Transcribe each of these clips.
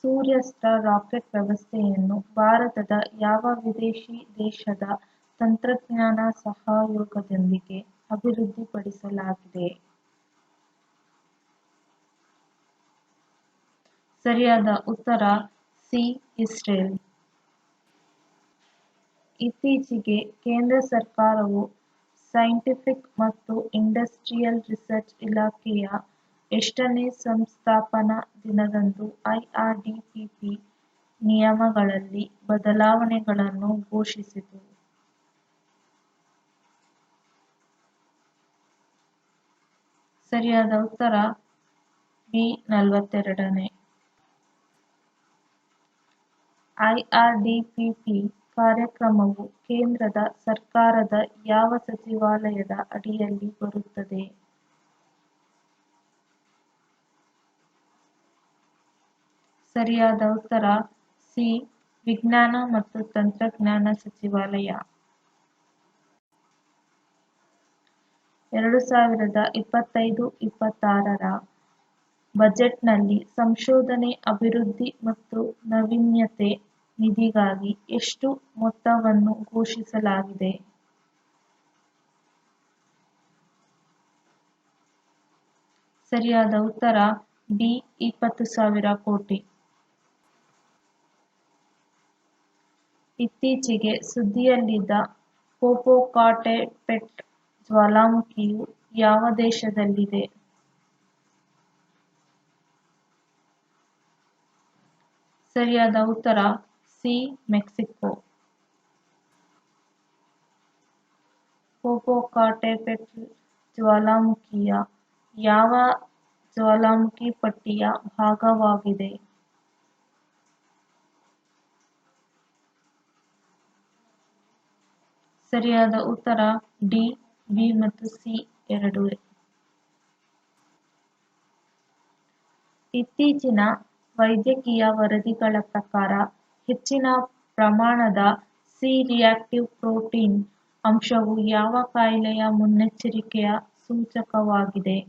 ಸೂರ್ಯಾಸ್ತ್ರ rocket ವ್ಯವಸ್ಥೆಯನ್ನು ಭಾರತದ ಯಾವ ವಿದೇಶಿ ದೇಶದ ತಂತ್ರಜ್ಞಾನ ಸಹಯೋಗದೊಂದಿಗೆ ಅಭಿವೃದ್ಧಿಪಡಿಸಲಾಗಿದೆ? ಸರಿಯಾದ ಉತ್ತರ ಸಿ. ಇಸ್ರೇಲ್. ಇತ್ತೀಚೆಗೆ ಕೇಂದ್ರ ಸರ್ಕಾರವು ಸೈಂಟಿಫಿಕ್ ಮತ್ತು ಇಂಡಸ್ಟ್ರಿಯಲ್ ರಿಸರ್ಚ್ ಇಲಾಖೆಯ ಎಷ್ಟನೇ ಸಂಸ್ಥಾಪನಾ ದಿನದಂದು ಐಆರ್ಡಿಪಿಪಿ ನಿಯಮಗಳಲ್ಲಿ ಬದಲಾವಣೆಗಳನ್ನು ಘೋಷಿಸಿತು? ಸರಿಯಾದ ಉತ್ತರ ಬಿ. 42ನೇ. ಐಆರ್ಡಿಪಿಪಿ ಕಾರ್ಯಕ್ರಮವು ಕೇಂದ್ರದ ಸರ್ಕಾರದ ಯಾವ ಸಚಿವಾಲಯದ ಅಡಿಯಲ್ಲಿ ಬರುತ್ತದೆ? ಸರಿಯಾದ ಉತ್ತರ ಸಿ. ವಿಜ್ಞಾನ ಮತ್ತು ತಂತ್ರಜ್ಞಾನ ಸಚಿವಾಲಯ. 2025-26ರ ಬಜೆಟ್ನಲ್ಲಿ ಸಂಶೋಧನೆ, ಅಭಿವೃದ್ಧಿ ಮತ್ತು ನಾವೀನ್ಯತೆ ನಿಧಿಗಾಗಿ ಎಷ್ಟು ಮೊತ್ತವನ್ನು ಘೋಷಿಸಲಾಗಿದೆ? ಸರಿಯಾದ ಉತ್ತರ ಬಿ. 20,000 ಕೋಟಿ. ಇತ್ತೀಚೆಗೆ ಸುದ್ದಿಯಲ್ಲಿದ್ದ ಪೋಪೋಕಾಟೆಪೆಟ್ ಜ್ವಾಲಾಮುಖಿಯು ಯಾವ ದೇಶದಲ್ಲಿದೆ? ಸರಿಯಾದ ಉತ್ತರ ಸಿ. ಮೆಕ್ಸಿಕೋ. ಪೋಪೋಕಾಟೆಪೆಟ್ ಜ್ವಾಲಾಮುಖಿಯ ಯಾವ ಜ್ವಾಲಾಮುಖಿ ಪಟ್ಟಿಯ ಭಾಗವಾಗಿದೆ? ಸರಿಯಾದ ಉತ್ತರ ಡಿ. ಬಿ ಮತ್ತು ಸಿ ಎರಡೂ. ಇತ್ತೀಚಿನ ವೈದ್ಯಕೀಯ ವರದಿಗಳ ಪ್ರಕಾರ ಹೆಚ್ಚಿನ ಪ್ರಮಾಣದ ಸಿ ರಿಯಾಕ್ಟಿವ್ ಪ್ರೋಟೀನ್ ಅಂಶವು ಯಾವ ಕಾಯಿಲೆಯ ಮುನ್ನೆಚ್ಚರಿಕೆಯ ಸೂಚಕವಾಗಿದೆ?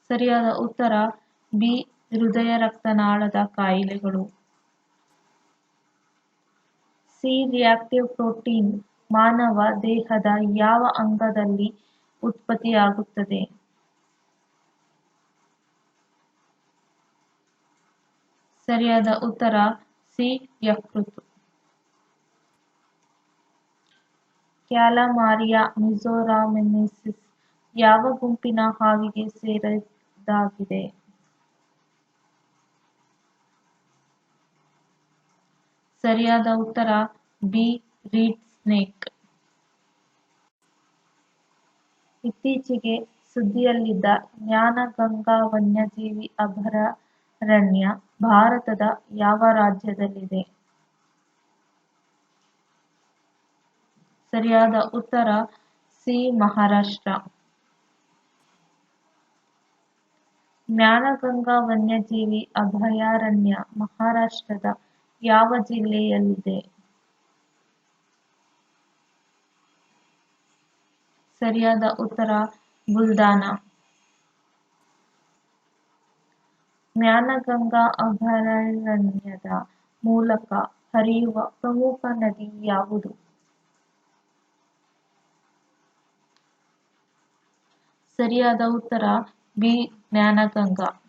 ಸರಿಯಾದ ಉತ್ತರ ಬಿ. ಹೃದಯ ರಕ್ತನಾಳದ ಕಾಯಿಲೆಗಳು. ಸಿ ರಿಯಾಕ್ಟಿವ್ ಪ್ರೋಟೀನ್ ಮಾನವ ದೇಹದ ಯಾವ ಅಂಗದಲ್ಲಿ ಉತ್ಪತ್ತಿಯಾಗುತ್ತದೆ? ಸರಿಯಾದ ಉತ್ತರ ಸಿ. ಯಕೃತ್ತು. ಕ್ಯಾಲಮಾರಿಯಾ ಮಿಜೋರಾಮೆನ್ಸಿಸ್ ಯಾವ ಗುಂಪಿನ ಹಾವಿಗೆ ಸೇರಿದಾಗಿದೆ? ಸರಿಯಾದ ಉತ್ತರ ಬಿ. Read snake. ಇತ್ತೀಚೆಗೆ ಸುದ್ದಿಯಲ್ಲಿದ್ದ ಜ್ಞಾನಗಂಗಾ ವನ್ಯಜೀವಿ ಅಭಯಾರಣ್ಯ ಭಾರತದ ಯಾವ ರಾಜ್ಯದಲ್ಲಿದೆ? ಸರಿಯಾದ ಉತ್ತರ ಸಿ. ಮಹಾರಾಷ್ಟ್ರ. ಜ್ಞಾನಗಂಗಾ ವನ್ಯಜೀವಿ ಅಭಯಾರಣ್ಯ ಮಹಾರಾಷ್ಟ್ರದ ಯಾವ ಜಿಲ್ಲೆಯಲ್ಲಿದೆ? ಸರಿಯಾದ ಉತ್ತರ ಬುಲ್ದಾನ. ಜ್ಞಾನಗಂಗಾ ಅಭಯಾರಣ್ಯದ ಮೂಲಕ ಹರಿಯುವ ಪ್ರಮುಖ ನದಿ ಯಾವುದು? ಸರಿಯಾದ ಉತ್ತರ ಬಿ. ಜ್ಞಾನಗಂಗಾ.